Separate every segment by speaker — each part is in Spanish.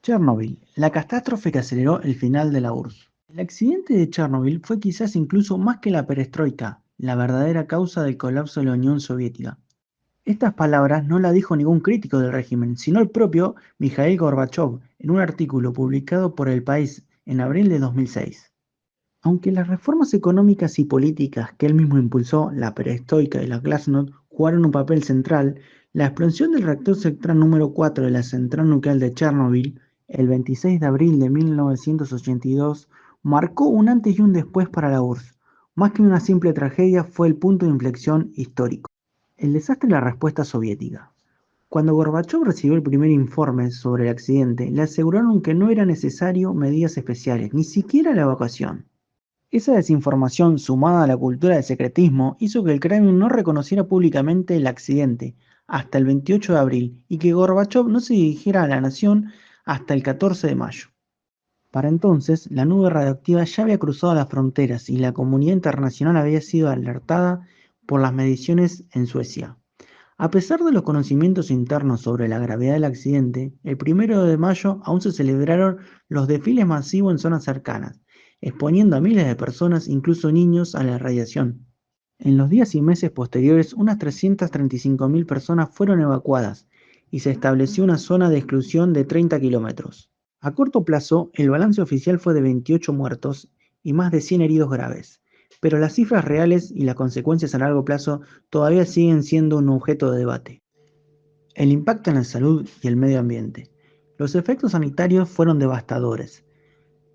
Speaker 1: Chernobyl, la catástrofe que aceleró el final de la URSS. El accidente de Chernobyl fue quizás incluso más que la perestroika, la verdadera causa del colapso de la Unión Soviética. Estas palabras no las dijo ningún crítico del régimen, sino el propio Mikhail Gorbachev en un artículo publicado por El País en abril de 2006. Aunque las reformas económicas y políticas que él mismo impulsó, la perestroika y la glasnost, jugaron un papel central, la explosión del reactor central número 4 de la central nuclear de Chernobyl, el 26 de abril de 1982, marcó un antes y un después para la URSS. Más que una simple tragedia, fue el punto de inflexión histórico. El desastre y la respuesta soviética. Cuando Gorbachev recibió el primer informe sobre el accidente, le aseguraron que no era necesario medidas especiales, ni siquiera la evacuación. Esa desinformación, sumada a la cultura del secretismo, hizo que el Kremlin no reconociera públicamente el accidente hasta el 28 de abril y que Gorbachev no se dirigiera a la nación hasta el 14 de mayo. Para entonces, la nube radioactiva ya había cruzado las fronteras y la comunidad internacional había sido alertada por las mediciones en Suecia. A pesar de los conocimientos internos sobre la gravedad del accidente, el 1 de mayo aún se celebraron los desfiles masivos en zonas cercanas, exponiendo a miles de personas, incluso niños, a la radiación. En los días y meses posteriores, unas 335.000 personas fueron evacuadas y se estableció una zona de exclusión de 30 kilómetros. A corto plazo, el balance oficial fue de 28 muertos y más de 100 heridos graves, pero las cifras reales y las consecuencias a largo plazo todavía siguen siendo un objeto de debate. El impacto en la salud y el medio ambiente. Los efectos sanitarios fueron devastadores.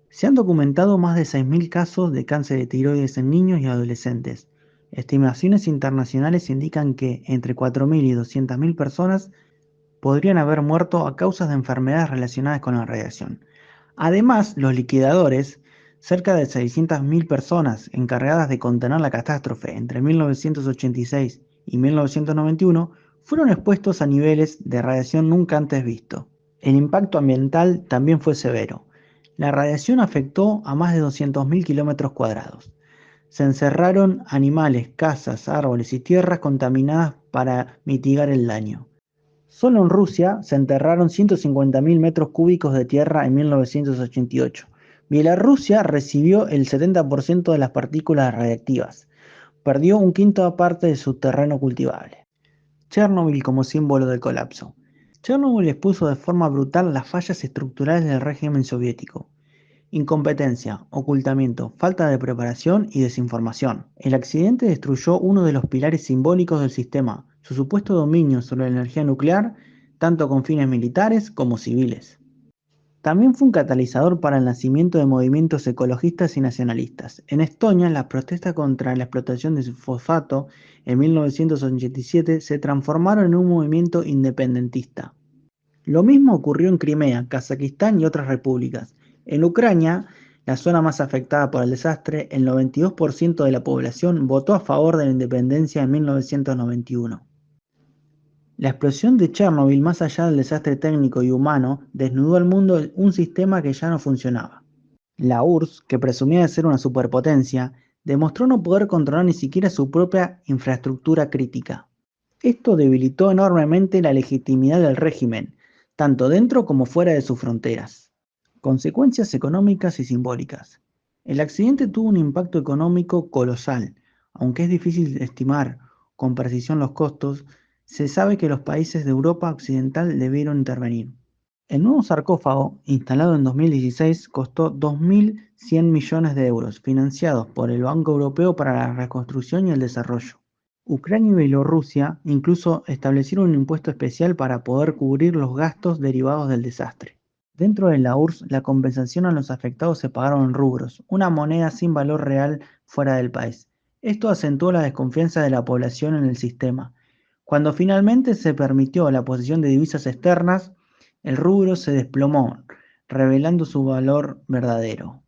Speaker 1: Se han documentado más de 6.000 casos de cáncer de tiroides en niños y adolescentes. Estimaciones internacionales indican que entre 4.000 y 200.000 personas podrían haber muerto a causa de enfermedades relacionadas con la radiación. Además, los liquidadores, cerca de 600.000 personas encargadas de contener la catástrofe entre 1986 y 1991, fueron expuestos a niveles de radiación nunca antes vistos. El impacto ambiental también fue severo. La radiación afectó a más de 200.000 kilómetros cuadrados. Se encerraron animales, casas, árboles y tierras contaminadas para mitigar el daño. Solo en Rusia se enterraron 150.000 metros cúbicos de tierra en 1988. Bielorrusia recibió el 70% de las partículas radiactivas. Perdió un quinto parte de su terreno cultivable. Chernobyl como símbolo del colapso. Chernobyl expuso de forma brutal las fallas estructurales del régimen soviético. Incompetencia, ocultamiento, falta de preparación y desinformación. El accidente destruyó uno de los pilares simbólicos del sistema, su supuesto dominio sobre la energía nuclear, tanto con fines militares como civiles. También fue un catalizador para el nacimiento de movimientos ecologistas y nacionalistas. En Estonia, las protestas contra la explotación de fosfato en 1987 se transformaron en un movimiento independentista. Lo mismo ocurrió en Crimea, Kazajistán y otras repúblicas. En Ucrania, la zona más afectada por el desastre, el 92% de la población votó a favor de la independencia en 1991. La explosión de Chernobyl, más allá del desastre técnico y humano, desnudó al mundo un sistema que ya no funcionaba. La URSS, que presumía de ser una superpotencia, demostró no poder controlar ni siquiera su propia infraestructura crítica. Esto debilitó enormemente la legitimidad del régimen, tanto dentro como fuera de sus fronteras. Consecuencias económicas y simbólicas. El accidente tuvo un impacto económico colosal. Aunque es difícil estimar con precisión los costos, se sabe que los países de Europa Occidental debieron intervenir. El nuevo sarcófago, instalado en 2016, costó 2.100 millones de euros, financiados por el Banco Europeo para la Reconstrucción y el Desarrollo. Ucrania y Bielorrusia incluso establecieron un impuesto especial para poder cubrir los gastos derivados del desastre. Dentro de la URSS, la compensación a los afectados se pagaron en rublos, una moneda sin valor real fuera del país. Esto acentuó la desconfianza de la población en el sistema. Cuando finalmente se permitió la posesión de divisas externas, el rublo se desplomó, revelando su valor verdadero.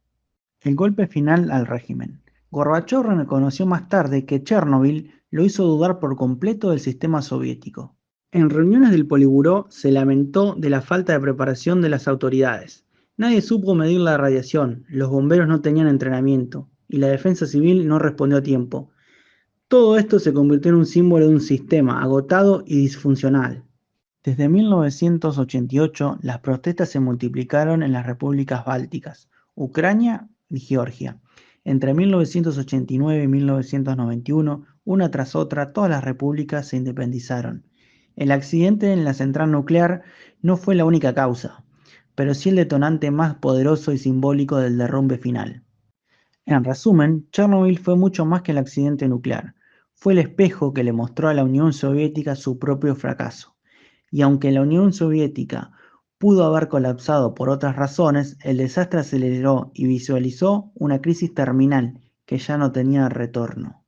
Speaker 1: El golpe final al régimen. Gorbachov reconoció más tarde que Chernobyl lo hizo dudar por completo del sistema soviético. En reuniones del Politburó se lamentó de la falta de preparación de las autoridades. Nadie supo medir la radiación, los bomberos no tenían entrenamiento y la defensa civil no respondió a tiempo. Todo esto se convirtió en un símbolo de un sistema agotado y disfuncional. Desde 1988, las protestas se multiplicaron en las repúblicas bálticas, Ucrania y Georgia. Entre 1989 y 1991, una tras otra, todas las repúblicas se independizaron. El accidente en la central nuclear no fue la única causa, pero sí el detonante más poderoso y simbólico del derrumbe final. En resumen, Chernobyl fue mucho más que el accidente nuclear. Fue el espejo que le mostró a la Unión Soviética su propio fracaso. Y aunque la Unión Soviética pudo haber colapsado por otras razones, el desastre aceleró y visualizó una crisis terminal que ya no tenía retorno.